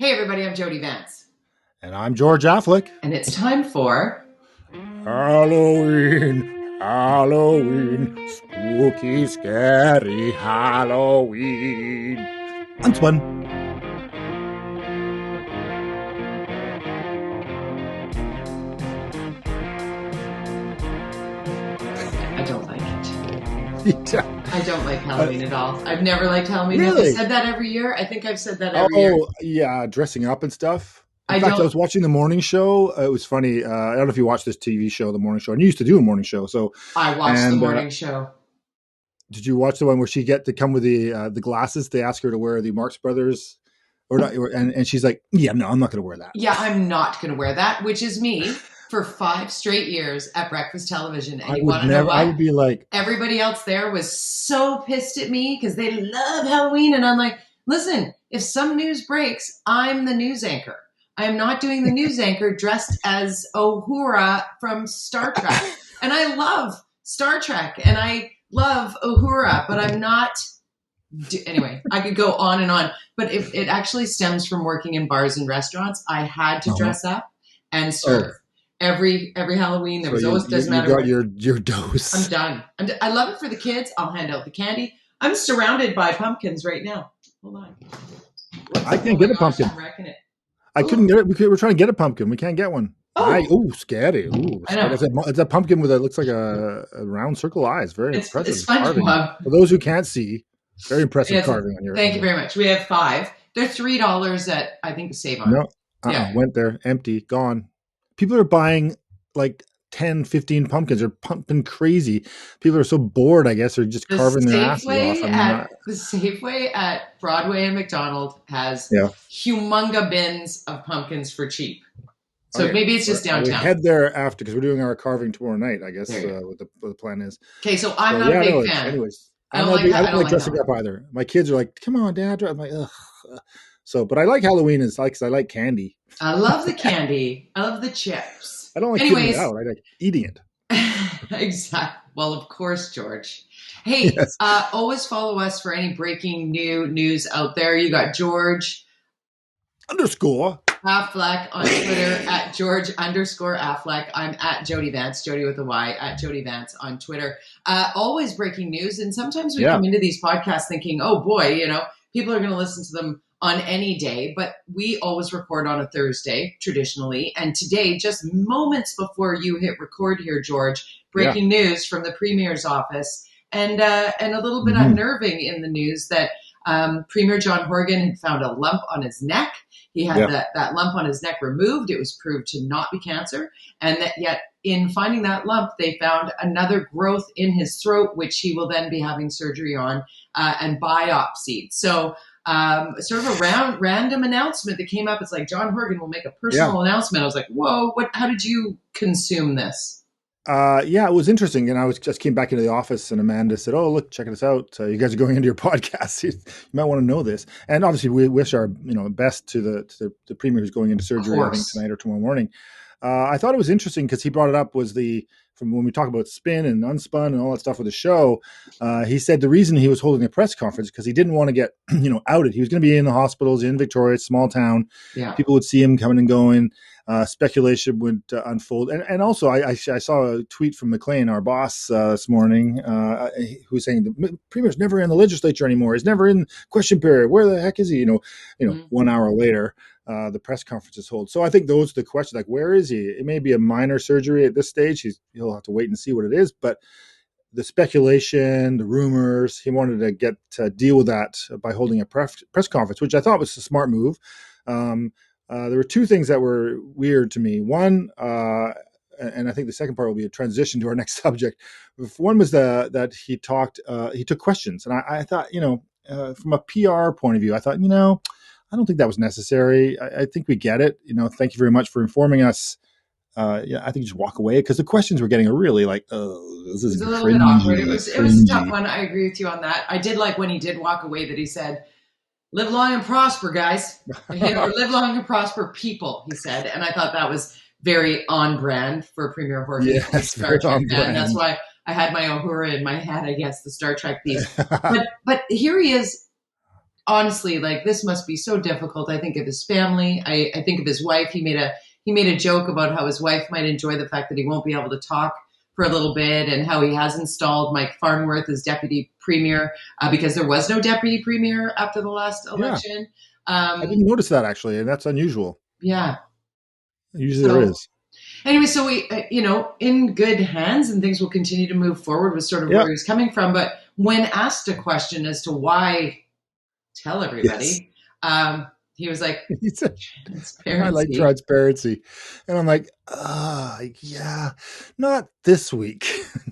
Hey everybody, I'm Jody Vance. And I'm George-Affleck. And it's time for Halloween, Halloween, spooky, scary Halloween. UnSpun. I don't like it. Yeah. I don't like Halloween at all. I've never liked Halloween. Really? Have I said that every year? I think I've said that every year. Oh, yeah, dressing up and stuff. In fact, I was watching the morning show. It was funny. I don't know if you watched this TV show, the morning show. And you used to do a morning show. So I watched the morning show. Did you watch the one where she get to come with the glasses? They ask her to wear the Marx Brothers, or not, and she's like, "Yeah, no, I'm not going to wear that." Yeah, I'm not going to wear that, which is me for 5 straight years at breakfast television. And you want to know what? I would be like, everybody else there was so pissed at me because they love Halloween, and I'm like, listen, if some news breaks, I'm the news anchor. I am not doing the news anchor dressed as Uhura from Star Trek. And I love Star Trek and I love Uhura, but I'm not. Anyway, I could go on and on. But if it actually stems from working in bars and restaurants, I had to dress up and serve. Every Halloween, there was always, doesn't matter. You got your dose. I'm done. I love it for the kids. I'll hand out the candy. I'm surrounded by pumpkins right now. Hold on. I can't get a pumpkin. I'm wrecking it. I couldn't get it. We're trying to get a pumpkin. We can't get one. Scary. Ooh, I know. It's a pumpkin with looks like a round circle eyes. Very impressive. It's SpongeBob. For those who can't see, very impressive carving on your. Thank you very much. We have 5. They're $3 at, I think, Save On. No, went there, empty, gone. People are buying like 10, 15 pumpkins. They're pumping crazy. People are so bored, I guess, they're just carving their asses off. The Safeway at Broadway and McDonald has humonga bins of pumpkins for cheap. So maybe it's just downtown. We head there after because we're doing our carving tomorrow night, I guess, what the plan is. Okay, so I'm not a big fan. Anyways, I don't like dressing up either. My kids are like, come on, Dad. I'm like, ugh. So, but I like Halloween because I like candy. I love the candy. I love the chips. I don't like eating it out. I like eating it. Exactly. Well, of course, George. Hey, yes. Always follow us for any breaking news out there. You got George _Affleck on Twitter at George_Affleck. I'm at Jody Vance, Jody with a Y, at Jody Vance on Twitter. Always breaking news. And sometimes we come into these podcasts thinking, oh boy, people are going to listen to them on any day, but we always record on a Thursday traditionally. And today, just moments before you hit record here, George, breaking news from the Premier's office and a little bit unnerving in the news that Premier John Horgan had found a lump on his neck. He had that lump on his neck removed. It was proved to not be cancer. And that yet in finding that lump, they found another growth in his throat, which he will then be having surgery on and biopsied. So sort of a random announcement that came up. It's like John Horgan will make a personal announcement. I was like, whoa, how did you consume this? It was interesting. And I just came back into the office and Amanda said, oh, look, check this out. You guys are going into your podcast. You might want to know this. And obviously we wish our best to the Premier who's going into surgery, I think tonight or tomorrow morning. I thought it was interesting because he brought it up was from when we talk about spin and unspun and all that stuff with the show, he said the reason he was holding a press conference because he didn't want to get, outed. He was going to be in the hospitals in Victoria, small town. Yeah. People would see him coming and going. Speculation would unfold. And also I saw a tweet from McLean, our boss, this morning, who was saying the Premier's never in the legislature anymore. He's never in question period. Where the heck is he? 1 hour later. The press conference is held. So I think those are the questions, like, where is he? It may be a minor surgery at this stage. He'll have to wait and see what it is. But the speculation, the rumors, he wanted to get to deal with that by holding a press conference, which I thought was a smart move. There were 2 things that were weird to me. One, and I think the second part will be a transition to our next subject. One was that he took questions. And I thought, from a PR point of view, I thought, I don't think that was necessary. I think we get it. Thank you very much for informing us. I think just walk away because the questions we're getting are really like, this is a little bit awkward. It was a tough one. I agree with you on that. I did like when he did walk away that he said, live long and prosper, guys. Or live long and prosper, people, he said. And I thought that was very on brand for Premier Horgan. Yes, very on brand. And that's why I had my Uhura in my head, I guess, the Star Trek piece. But here he is. honestly, like, this must be so difficult. I think of his family. I think of his wife. He made a joke about how his wife might enjoy the fact that he won't be able to talk for a little bit, and how he has installed Mike Farnworth as deputy premier because there was no deputy premier after the last election. I didn't notice that, actually, and that's unusual. Yeah. Usually there is. Anyway, so we, in good hands, and things will continue to move forward with sort of where he's coming from. But when asked a question as to why tell everybody, he was like, transparency. I like transparency. And I'm like, yeah, not this week,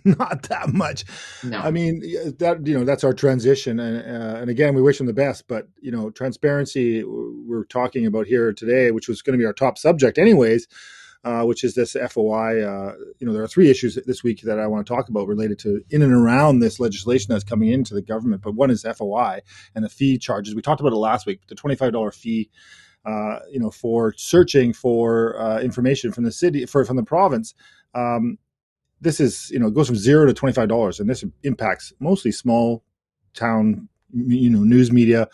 not that much. No. I mean, that's our transition. And again, we wish him the best, but, transparency we're talking about here today, which was going to be our top subject anyways, which is this FOI. There are 3 issues this week that I want to talk about related to in and around this legislation that's coming into the government. But one is FOI and the fee charges. We talked about it last week, the $25 fee, for searching for information from the city, from the province. This is, it goes from $0 to $25, and this impacts mostly small town, news media,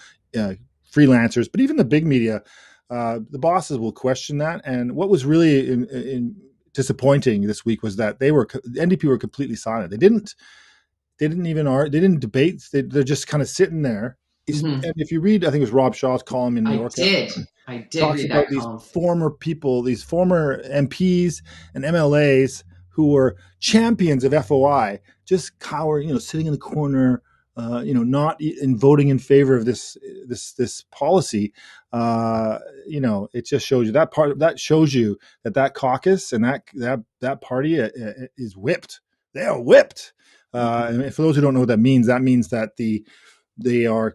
freelancers, but even the big media. The bosses will question that. And what was really disappointing this week was that the NDP were completely silent. They didn't debate. They're just kind of sitting there. Mm-hmm. And if you read, I think it was Rob Shaw's column in Orca. I did read that column. These former people, these former MPs and MLAs who were champions of FOI, just sitting in the corner, not voting in favor of this policy. It just shows you that shows you that caucus and that party is whipped. They are whipped. And for those who don't know what that means that they are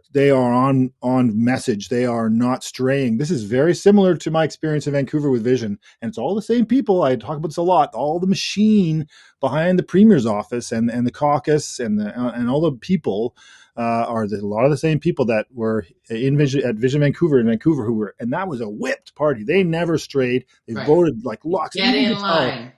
on message. They are not straying. This is very similar to my experience in Vancouver with Vision, and it's all the same people. I talk about this a lot. All the machine behind the Premier's office and the caucus and all the people are a lot of the same people that were at Vision Vancouver in Vancouver and that was a whipped party. They never strayed. They voted like locks. Get in line.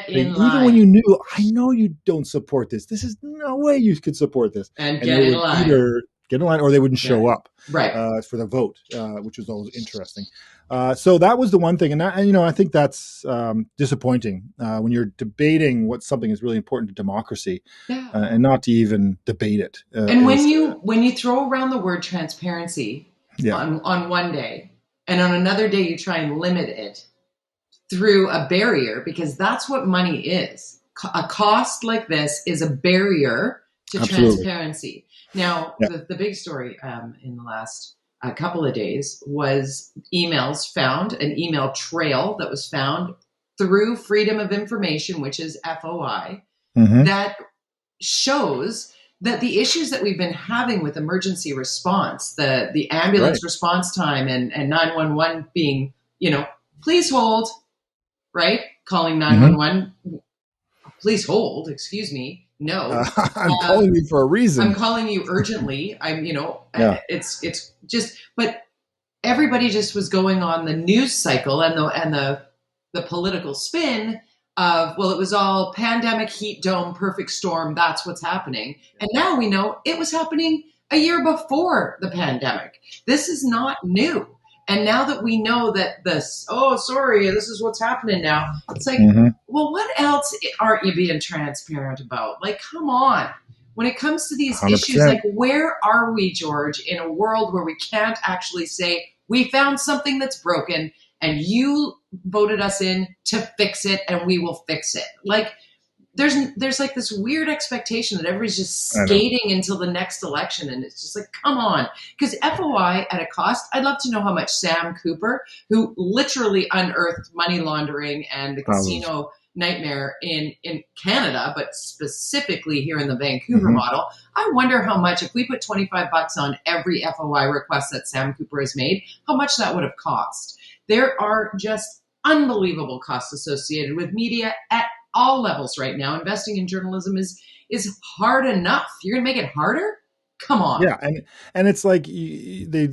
Even when you knew, I know you don't support this. This is no way you could support this. And get in line. Either get in line or they wouldn't show up for the vote, which was always interesting. So that was the one thing. And I think that's disappointing when you're debating what something is really important to democracy and not to even debate it. And when you throw around the word transparency on one day and on another day you try and limit it through a barrier, because that's what money is. A cost like this is a barrier to transparency. Now, the big story in the last couple of days was an email trail that was found through Freedom of Information, which is FOI, that shows that the issues that we've been having with emergency response, the ambulance response time and 911 being, please hold, right? Calling 911, please hold, excuse me. No, I'm calling you for a reason. I'm calling you urgently. It's just, but everybody just was going on the news cycle and the political spin of, well, it was all pandemic, heat dome, perfect storm. That's what's happening. And now we know it was happening a year before the pandemic. This is not new. And now that we know that this is what's happening now. It's like, well, what else aren't you being transparent about? Like, come on. When it comes to these 100%. Issues, like, where are we, George, in a world where we can't actually say, we found something that's broken and you voted us in to fix it and we will fix it. Like, there's like this weird expectation that everybody's just skating until the next election. And it's just like, come on. Because FOI at a cost, I'd love to know how much Sam Cooper, who literally unearthed money laundering and the casino nightmare in Canada, but specifically here in the Vancouver model, I wonder how much, if we put $25 on every FOI request that Sam Cooper has made, how much that would have cost. There are just unbelievable costs associated with media at all levels right now. Investing in journalism is hard enough. You're going to make it harder? Come on. Yeah, and it's like they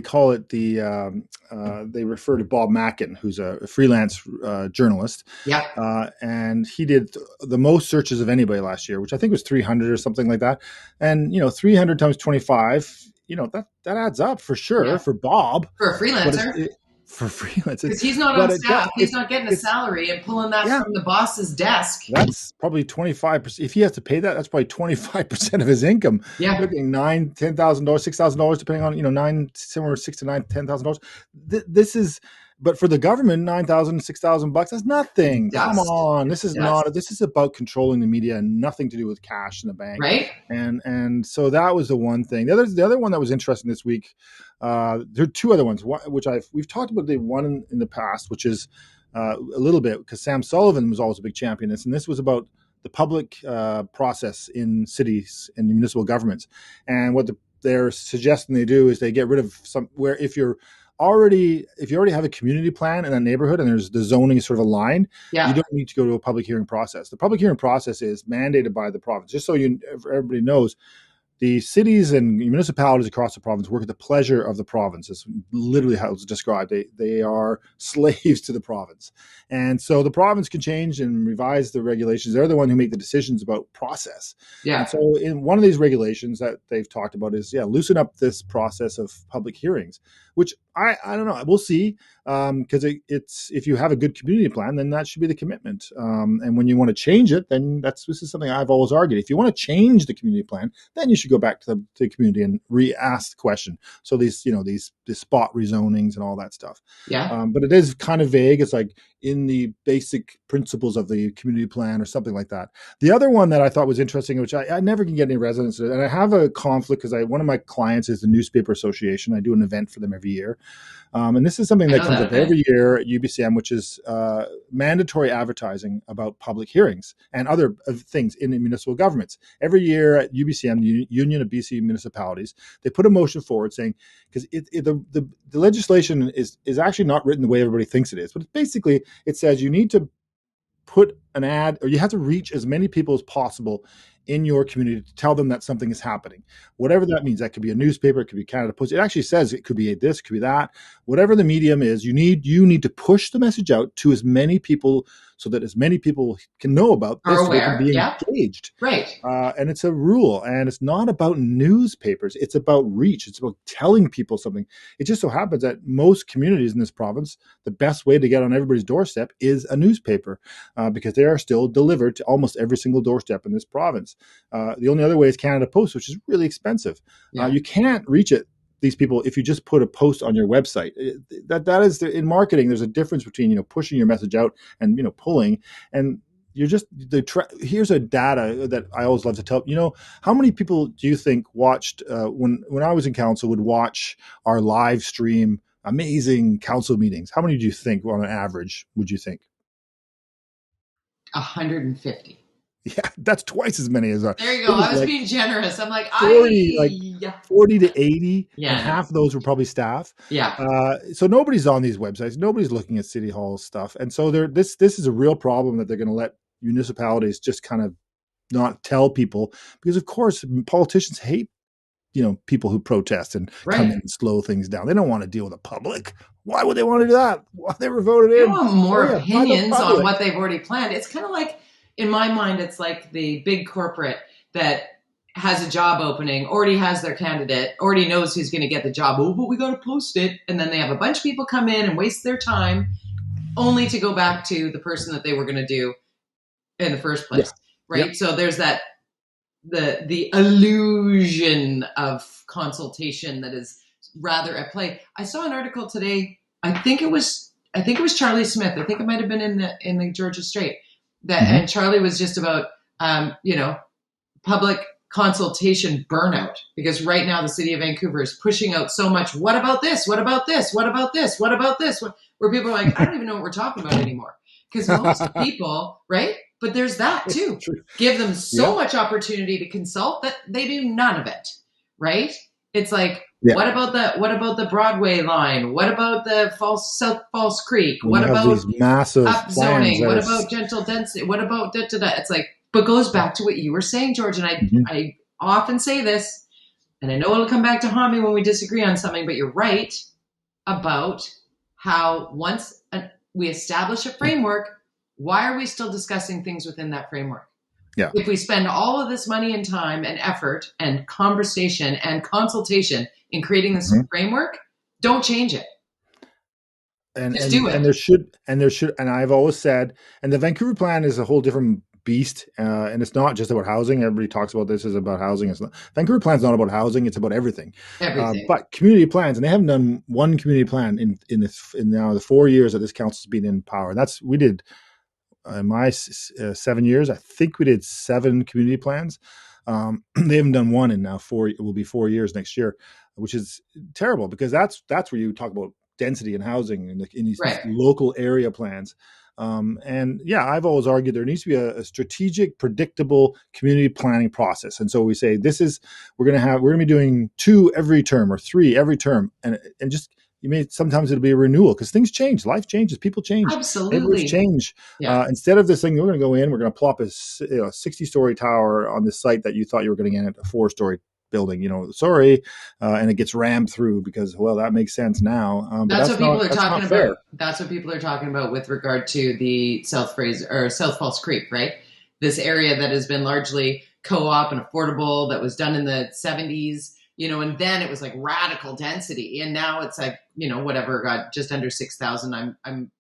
call it they refer to Bob Mackin, who's a freelance journalist. Yeah. And he did the most searches of anybody last year, which I think was 300 or something like that. And 300 times 25 that adds up for sure for Bob, for a but freelancer. For freelance, because he's not on staff, he's not getting a salary and pulling that from the boss's desk. That's probably 25%. If he has to pay that, that's probably 25% of his income. Yeah, looking $9,000, $10,000, $6,000, depending on somewhere $6,000 to $10,000. This is. But for the government, $9,000, $6,000 bucks, that's nothing. Come on. This is about controlling the media and nothing to do with cash in the bank. Right. And so that was the one thing. The other one that was interesting this week, there are two other ones, which we've talked about the one in the past, which is a little bit because Sam Sullivan was always a big champion of this. And this was about the public process in cities and municipal governments. And what they're suggesting they do is they get rid of if you already have a community plan in a neighborhood and there's the zoning is sort of aligned, you don't need to go to a public hearing process. The public hearing process is mandated by the province. Just so everybody knows, the cities and municipalities across the province work at the pleasure of the province. It's literally how it's described. They are slaves to the province. And so the province can change and revise the regulations. They're the one who make the decisions about process. Yeah. And so in one of these regulations that they've talked about is, loosen up this process of public hearings, which I don't know. We'll see. Because it's if you have a good community plan, then that should be the commitment. And when you want to change it, then this is something I've always argued. If you want to change the community plan, then you should go back to the community and re-ask the question. So these spot rezonings and all that stuff. Yeah. But it is kind of vague. It's like in the basic principles of the community plan or something like that. The other one that I thought was interesting, which I never can get any resonance with, and I have a conflict because one of my clients is the Newspaper Association. I do an event for them every year. And this is something that comes up every year at UBCM, which is mandatory advertising about public hearings and other things in municipal governments. Every year at UBCM, the Union of BC Municipalities, they put a motion forward saying, because the legislation is actually not written the way everybody thinks it is, but basically it says you need to put an ad, or you have to reach as many people as possible in your community to tell them that something is happening. Whatever that means, that could be a newspaper, it could be Canada Post. It actually says it could be this, it could be that. Whatever the medium is, you need to push the message out to as many people so that as many people can know about this, so they can be engaged. Right. And it's a rule, and it's not about newspapers. It's about reach. It's about telling people something. It just so happens that most communities in this province, the best way to get on everybody's doorstep is a newspaper, because they are still delivered to almost every single doorstep in this province. The only other way is Canada Post, which is really expensive. You can't reach these people if you just put a post on your website. That is in marketing. There's a difference between pushing your message out and pulling. And you're just here's a data that I always love to tell. How many people do you think watched when I was in council would watch our live stream amazing council meetings? How many do you think on an average would you think? 150. Yeah, that's twice as many as ours. There you go. I was being generous. I'm like 40 to 80, and half of those were probably staff. Yeah. So nobody's on these websites. Nobody's looking at City Hall stuff, and so this is a real problem that they're going to let municipalities just kind of not tell people, because of course politicians hate people who protest and come in and slow things down. They don't want to deal with the public. Why would they want to do that? Well, they were voted in. They want more opinions on what they've already planned. It's kind of like, in my mind, it's like the big corporate that has a job opening, already has their candidate, already knows who's going to get the job. Oh, but we got to post it. And then they have a bunch of people come in and waste their time only to go back to the person that they were going to do in the first place. Yeah. Right. Yeah. So there's that, the illusion of consultation that is rather at play. I saw an article today. I think it was Charlie Smith. I think it might've been in the Georgia Strait. And Charlie was just about, public consultation burnout, because right now the city of Vancouver is pushing out so much. What about this? What about this? What about this? What about this? Where people are like, I don't even know what we're talking about anymore. Because most people, right? But there's that too. Give them so much opportunity to consult that they do none of it. Right? It's like, what about the Broadway line? What about the False Creek? What about these massive upzoning? What about gentle density? What about da-da-da? It's like, but goes back to what you were saying, George. And I often say this, and I know it'll come back to haunt me when we disagree on something, but you're right about how once we establish a framework, why are we still discussing things within that framework? Yeah. If we spend all of this money and time and effort and conversation and consultation in creating this framework, don't change it. Just do it. And there should, and I've always said, and the Vancouver plan is a whole different beast, and it's not just about housing. Everybody talks about this is about housing. It's not. Vancouver plan is not about housing; it's about everything. Everything. But community plans, and they haven't done one community plan in now the 4 years that this council's been in power. And that's we did in my 7 years. I think we did 7 community plans. They haven't done one in now 4. It will be 4 years next year, which is terrible because that's where you talk about density and housing in these local area plans. And yeah, I've always argued there needs to be a strategic, predictable community planning process. And so we say we're going to be doing 2 every term or 3 every term, and just sometimes it'll be a renewal because things change, life changes, people change, absolutely, neighborhoods change. Instead of this thing, we're going to go in, we're going to plop a 60-story tower on this site that you thought you were going to get a 4-story building, and it gets rammed through because, well, that makes sense now. That's what people are talking about. That's what people are talking about with regard to the South Falls Creek, right? This area that has been largely co-op and affordable, that was done in the 70s, and then it was like radical density, and now it's like, whatever, got just under 6,000. I'm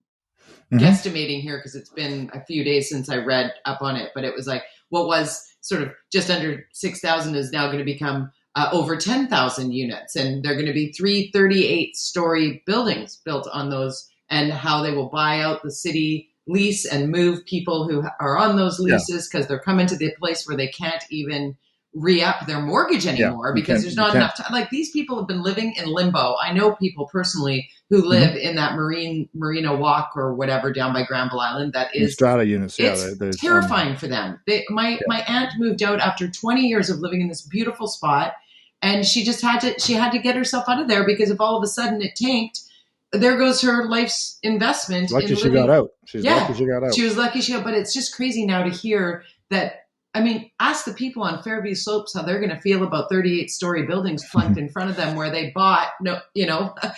guesstimating here because it's been a few days since I read up on it, but it was like what was sort of just under 6,000 is now going to become over 10,000 units. And they're going to be 3 38-story buildings built on those, and how they will buy out the city lease and move people who are on those leases because they're coming to the place where they can't even re-up their mortgage anymore because there's not enough time. Like, these people have been living in limbo. I know people personally who live in that Marina Walk or whatever down by Granville Island. That is strata units. It's terrifying for them. My aunt moved out after 20 years of living in this beautiful spot, and she had to get herself out of there because if all of a sudden it tanked, there goes her life's investment. Lucky she got out. Lucky she got out. She was lucky she got out. But it's just crazy now to hear that. I mean, ask the people on Fairview Slopes how they're going to feel about 38-story buildings plunked in front of them where they bought.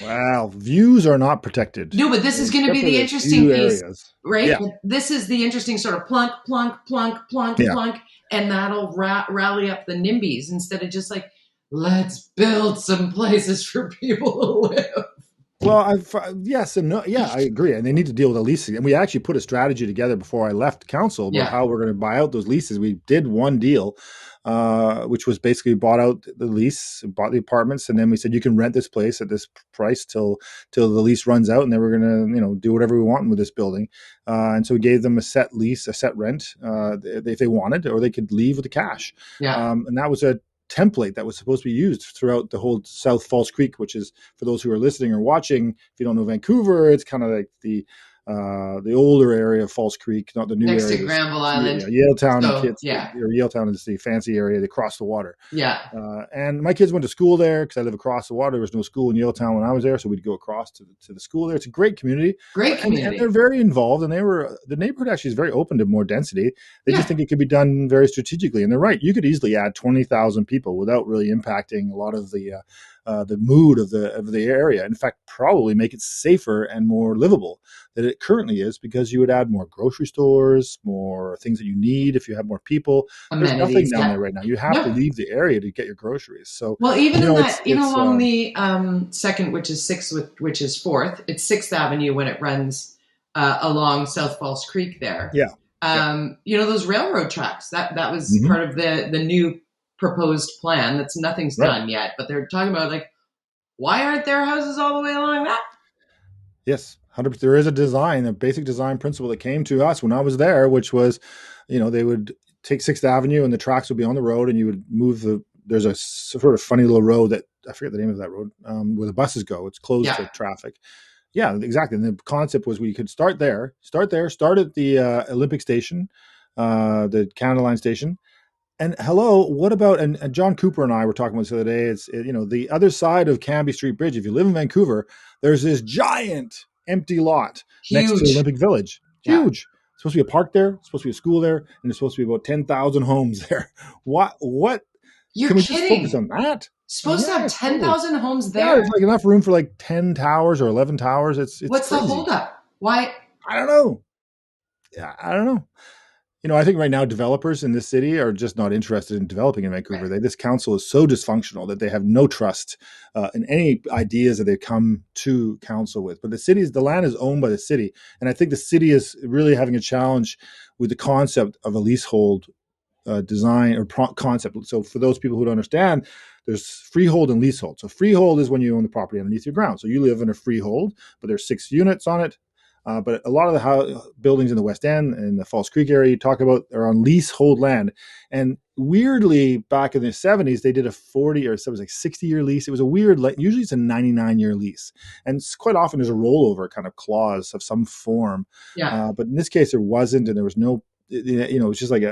Wow, views are not protected. No, but this is going to be the interesting piece, right? Yeah. This is the interesting sort of plunk, plunk, plunk, plunk, plunk, and that'll rally up the NIMBYs instead of just like, let's build some places for people to live. Well, yes and no. Yeah, I agree. And they need to deal with the leasing. And we actually put a strategy together before I left council about how we're going to buy out those leases. We did one deal, which was basically bought out the lease, bought the apartments, and then we said you can rent this place at this price till the lease runs out, and then we're going to do whatever we want with this building. And so we gave them a set lease, a set rent if they wanted, or they could leave with the cash. Yeah. And that was a template that was supposed to be used throughout the whole South Falls Creek, which is, for those who are listening or watching, if you don't know Vancouver, it's kind of like the older area of Falls Creek, not the new next area. Next to Granville Island. Yaletown, or Yaletown is the fancy area. They cross the water. Yeah. And my kids went to school there because I live across the water. There was no school in Yaletown when I was there, so we'd go across to the school there. It's a great community. And they're very involved, and the neighborhood actually is very open to more density. They just think it could be done very strategically. And they're right. You could easily add 20,000 people without really impacting a lot of the mood of the area. In fact, probably make it safer and more livable than it currently is, because you would add more grocery stores, more things that you need if you have more people. Amenities, there's nothing down there right now. You have to leave the area to get your groceries. So, well, even along the second, which is 6th, which is 4th, it's 6th Avenue when it runs along South Falls Creek there. Yeah. Those railroad tracks, that was part of the new proposed plan. Nothing's done yet, but they're talking about, like, why aren't there houses all the way along that? Yes, 100%. There is a basic design principle that came to us when I was there, which was, they would take 6th Avenue and the tracks would be on the road, and you would move there's a sort of funny little road that I forget the name of that road, where the buses go. It's closed to traffic. Yeah, exactly. And the concept was we could start at the Olympic station, the Canada Line station. And what about, and John Cooper and I were talking about this the other day, it's, the other side of Cambie Street Bridge, if you live in Vancouver, there's this giant empty lot next to Olympic Village. Huge. It's supposed to be a park there, it's supposed to be a school there, and there's supposed to be about 10,000 homes there. What? You're Can we kidding. just focus on that? Supposed to have 10,000 homes there? Yeah, there's like enough room for like 10 towers or 11 towers. It's What's crazy. The holdup? Why? I don't know. Yeah, I don't know. I think right now developers in this city are just not interested in developing in Right. Vancouver. This council is so dysfunctional that they have no trust in any ideas that they come to council with. But the land is owned by the city, and I think the city is really having a challenge with the concept of a leasehold design or concept. So for those people who don't understand, there's freehold and leasehold. So freehold is when you own the property underneath your ground. So you live in a freehold, but there's 6 units on it. But a lot of the buildings in the West End and the Falls Creek area you talk about are on leasehold land. And weirdly, back in the 70s, they did a 40 or so it was like 60-year lease. It was a weird, usually it's a 99-year lease. And quite often there's a rollover kind of clause of some form. Yeah. But in this case, there wasn't, and there was no, it was just like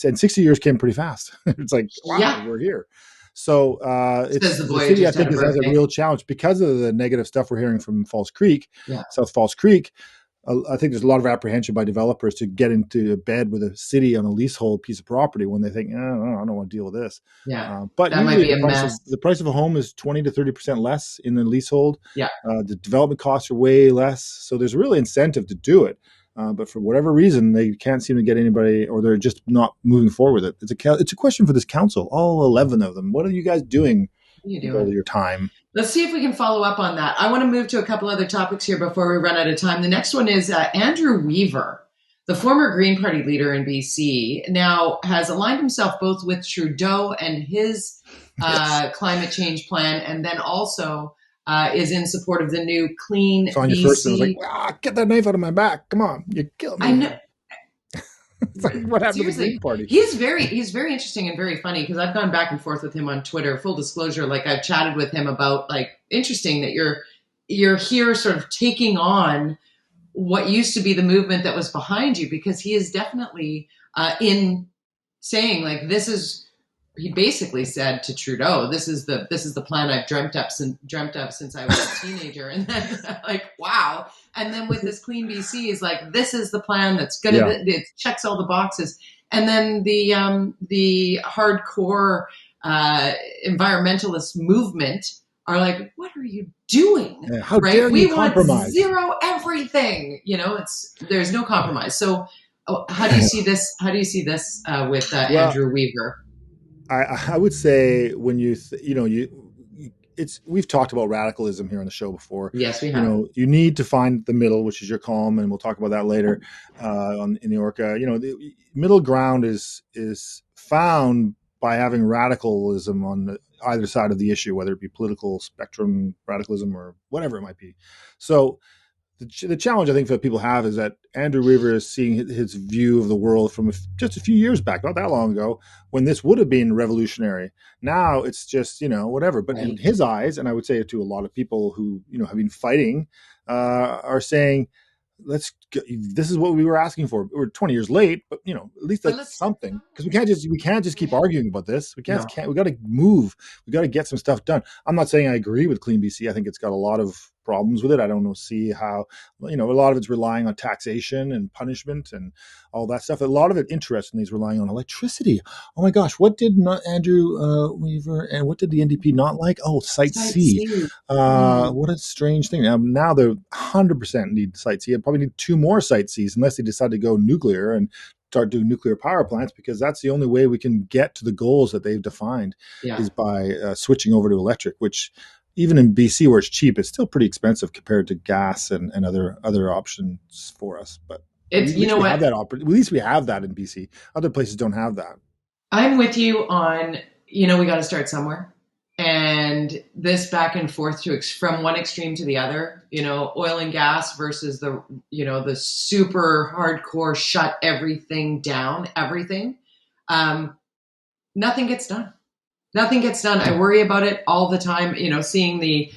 and 60 years came pretty fast. It's like, wow, Yeah. we're here. So Says the city, I think, has a real challenge because of the negative stuff we're hearing from Falls Creek, South Falls Creek. I think there's a lot of apprehension by developers to get into bed with a city on a leasehold piece of property when they think, I don't want to deal with this. Yeah, but that usually might be a mess. The price of a home is 20 to 30% less in the leasehold. Yeah. The development costs are way less. So there's a real incentive to do it. But for whatever reason, they can't seem to get anybody, or they're just not moving forward with it. It's a question for this council, all 11 of them. What are you guys doing with all your time? Let's see if we can follow up on that. I want to move to a couple other topics here before we run out of time. The next one is Andrew Weaver, the former Green Party leader in BC, now has aligned himself both with Trudeau and his climate change plan, and then also is in support of the new Clean BC. On your first, I was like, get that knife out of my back. Come on, you kill me. I know. Like, what happened to the Green Party? He's very interesting and very funny because I've gone back and forth with him on Twitter. Full disclosure, I've chatted with him about interesting that you're here sort of taking on what used to be the movement that was behind you, because he is definitely in saying this is. He basically said to Trudeau, "This is the plan I've dreamt up since I was a teenager." And then wow. And then with this Clean BC is this is the plan that's gonna it checks all the boxes. And then the hardcore environmentalist movement are like, "What are you doing? How dare you compromise? Want zero everything." There's no compromise. So how do you see this? How do you see this with Andrew Weaver? I would say when we've talked about radicalism here on the show before. Yes, we have. You need to find the middle, which is your calm, and we'll talk about that later in the Orca. The middle ground is found by having radicalism on either side of the issue, whether it be political spectrum radicalism or whatever it might be. So the challenge I think that people have is that Andrew Weaver is seeing his view of the world from just a few years back, not that long ago, when this would have been revolutionary. Now it's just, whatever. But in his eyes, and I would say to a lot of people who, have been fighting, are saying, this is what we were asking for. We're 20 years late, but at least that's something, because we can't just keep arguing about this. We can't. We got to move. We got to get some stuff done. I'm not saying I agree with Clean BC. I think it's got a lot of problems with it. I don't see how, a lot of it's relying on taxation and punishment and all that stuff. A lot of it, interestingly, is relying on electricity. Oh my gosh, what did Andrew Weaver and what did the NDP not like? Oh, Site C. What a strange thing. Now they 100% need Site C. They probably need 2 more Site Cs unless they decide to go nuclear and start doing nuclear power plants, because that's the only way we can get to the goals that they've defined is by switching over to electric, which even in BC where it's cheap, it's still pretty expensive compared to gas and other options for us. But at least we have that in BC. Other places don't have that. I'm with you on, we got to start somewhere. And this back and forth from one extreme to the other, oil and gas versus the super hardcore shut everything down, everything. Nothing gets done. Nothing gets done. I worry about it all the time. Seeing the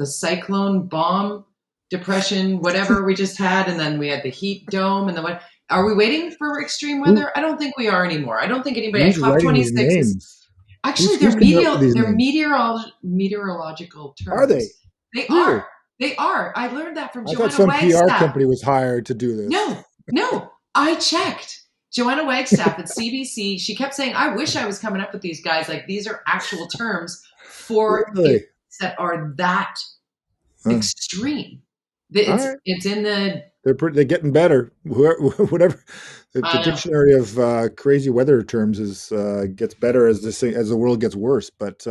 cyclone, bomb, depression, whatever we just had. And then we had the heat dome. And then what? Are we waiting for extreme weather? I don't think we are anymore. I don't think anybody. COP26 is actually they're meteorological terms. Are they? They are. They are. I learned that from Joanna Wagstaff. I thought some PR company was hired to do this. No. I checked. Joanna Wagstaff at CBC, she kept saying, I wish I was coming up with these guys. These are actual terms for that are that extreme. All right. It's in the. They're getting better. Whatever the dictionary of crazy weather terms is gets better as the world gets worse. But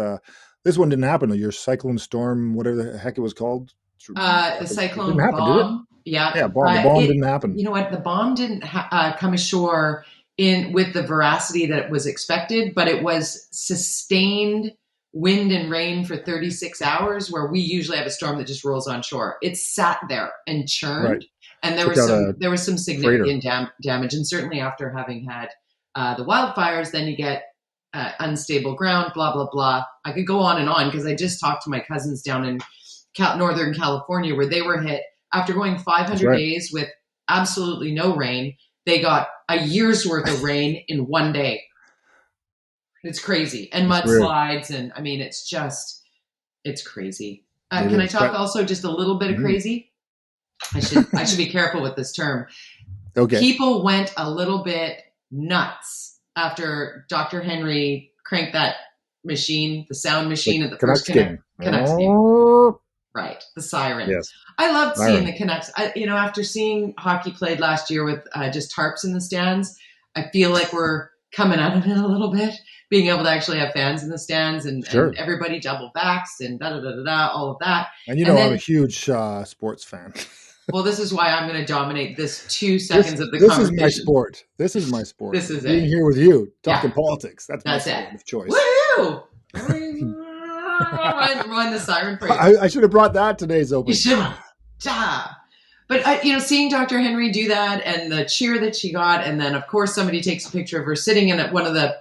this one didn't happen. Your cyclone storm, whatever the heck it was called, The cyclone didn't happen, bomb. did it? Yeah. Yeah, the bomb didn't happen. You know what? The bomb didn't come ashore with the veracity that was expected, but it was sustained wind and rain for 36 hours, where we usually have a storm that just rolls on shore. It sat there and churned, right. And there was some significant damage. And certainly after having had the wildfires, then you get unstable ground, blah, blah, blah. I could go on because I just talked to my cousins down in Northern California, where they were hit after going 500 days with absolutely no rain. They got a year's worth of rain in one day. It's crazy. And mudslides. And I mean, it's crazy. Can I talk also just a little bit of crazy? I should be careful with this term. Okay. People went a little bit nuts after Dr. Henry cranked that machine, the sound machine at the first Canucks game. Right. The siren. Yes. I loved seeing the Canucks. After seeing hockey played last year with just tarps in the stands, I feel like we're coming out of it a little bit, being able to actually have fans in the stands and everybody double backs and all of that. And I'm a huge sports fan. Well, this is why I'm going to dominate this 2 seconds of the conversation. This is my sport. This is being here with you, talking politics. That's my sport of choice. Woo! Run the siren praise. I should have brought that today's opening. You should have. But, seeing Dr. Henry do that and the cheer that she got, and then, of course, somebody takes a picture of her sitting in one of the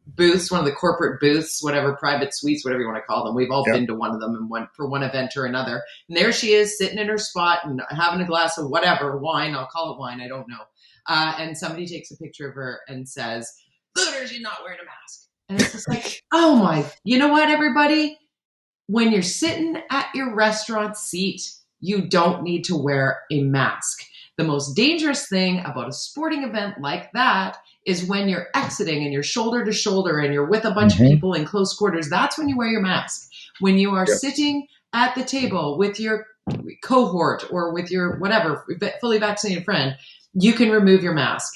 booths, one of the corporate booths, whatever, private suites, whatever you want to call them. We've all been to one of them for one event or another. And there she is sitting in her spot and having a glass of whatever, wine. I'll call it wine. I don't know. And somebody takes a picture of her and says, "Look at her, she's not wearing a mask." And it's just like, oh my, you know what, everybody? When you're sitting at your restaurant seat, you don't need to wear a mask. The most dangerous thing about a sporting event like that is when you're exiting and you're shoulder to shoulder and you're with a bunch of people in close quarters. That's when you wear your mask. When you are sitting at the table with your cohort or with your whatever, fully vaccinated friend, you can remove your mask.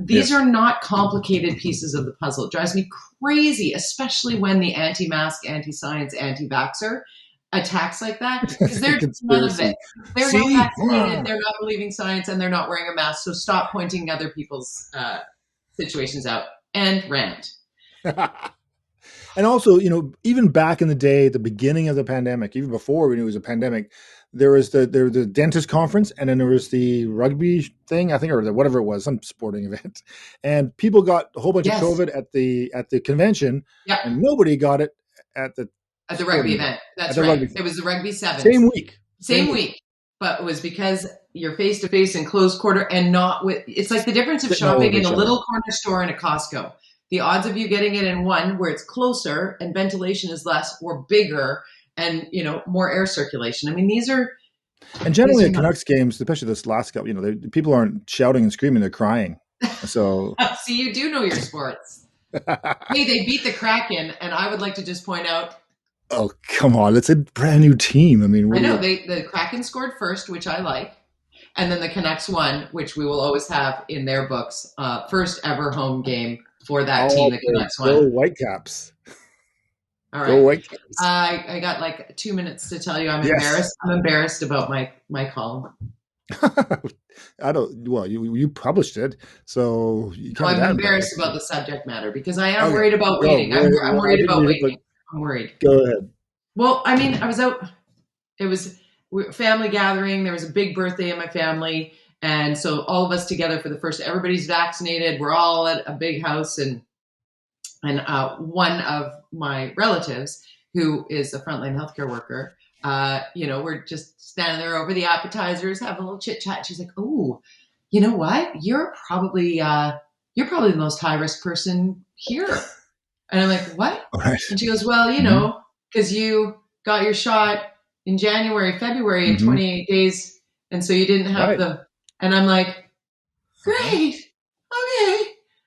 These are not complicated pieces of the puzzle. It drives me crazy, especially when the anti-mask, anti-science, anti-vaxxer attacks like that, because they're none of it. They're not vaccinated, they're not believing science, and they're not wearing a mask. So stop pointing other people's situations out and rant. And also, even back in the day, at the beginning of the pandemic, even before we knew it was a pandemic, there was the dentist conference, and then there was the rugby thing, I think, or whatever it was, some sporting event, and people got a whole bunch of COVID at the convention, and nobody got it at the rugby event. That's right. It was the rugby sevens. Same week. But it was because you're face to face in close quarter and not with. It's like the difference of shopping in a little corner store and a Costco. The odds of you getting it in one where it's closer and ventilation is less, or bigger and more air circulation. I mean, these are. And generally, at Canucks games, especially this last couple, people aren't shouting and screaming; they're crying. So see, you do know your sports. Hey, they beat the Kraken, and I would like to just point out. Oh, come on. It's a brand new team. I mean, I know the Kraken scored first, which I like. And then the Canucks won, which we will always have in their books. First ever home game for that team. The Canucks won. Go Whitecaps. All right. Go Whitecaps. I got like 2 minutes to tell you I'm embarrassed. I'm embarrassed about my column. You published it, so I'm embarrassed about the subject matter because I am worried about waiting. I'm worried about waiting. I'm worried. Go ahead. Well, I mean, I was out. It was family gathering. There was a big birthday in my family. And so all of us together for the first, everybody's vaccinated. We're all at a big house. And one of my relatives, who is a frontline healthcare worker, we're just standing there over the appetizers, having a little chit chat. She's like, "Oh, you know what? You're probably the most high risk person here." And I'm like, "What?" Right. And she goes, "Well, because you got your shot in January, February in 28 days. And so you didn't have them." And I'm like, "Great. Okay."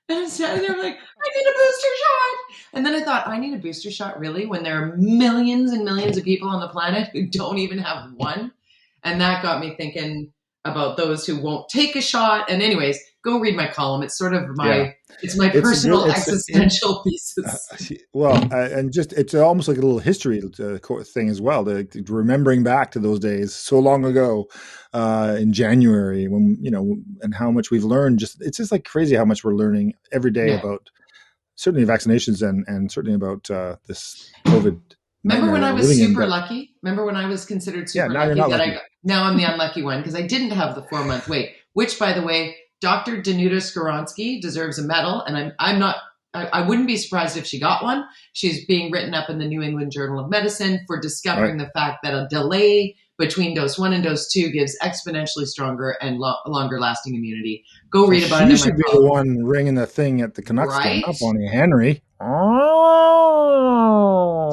And I'm standing there like, "I need a booster shot." And then I thought, I need a booster shot really when there are millions and millions of people on the planet who don't even have one. And that got me thinking about those who won't take a shot. And anyways, go read my column. It's sort of it's my personal existential thesis. And just it's almost like a little history thing as well. Remembering back to those days so long ago in January, when and how much we've learned. It's just like crazy how much we're learning every day about certainly vaccinations and certainly about this COVID. Remember when I was super lucky? Remember when I was considered super lucky now I'm the unlucky one because I didn't have the 4-month wait, which, by the way, Dr. Danuta Skowronski deserves a medal. And I wouldn't be surprised if she got one. She's being written up in the New England Journal of Medicine for discovering the fact that a delay between dose 1 and dose 2 gives exponentially stronger and longer lasting immunity. Go read about it. You should be the one ringing the thing at the Canucks game up on you, Henry. Oh,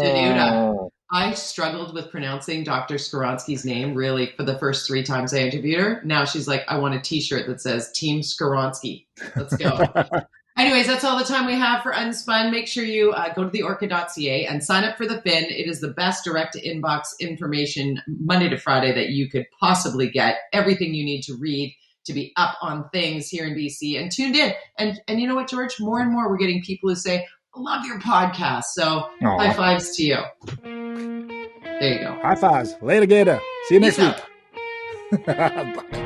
Danuta. I struggled with pronouncing Dr. Skowronski's name really for the first 3 times I interviewed her. Now she's like, I want a t-shirt that says Team Skowronski. Let's go. Anyways, that's all the time we have for Unspun. Make sure you go to theorca.ca and sign up for the Fin. It is the best direct-to-inbox information Monday to Friday that you could possibly get. Everything you need to read to be up on things here in BC and tuned in. And you know what, George? More and more we're getting people who say, I love your podcast. So high fives to you. There you go. High fives. Later, Gator. See you next week. Bye.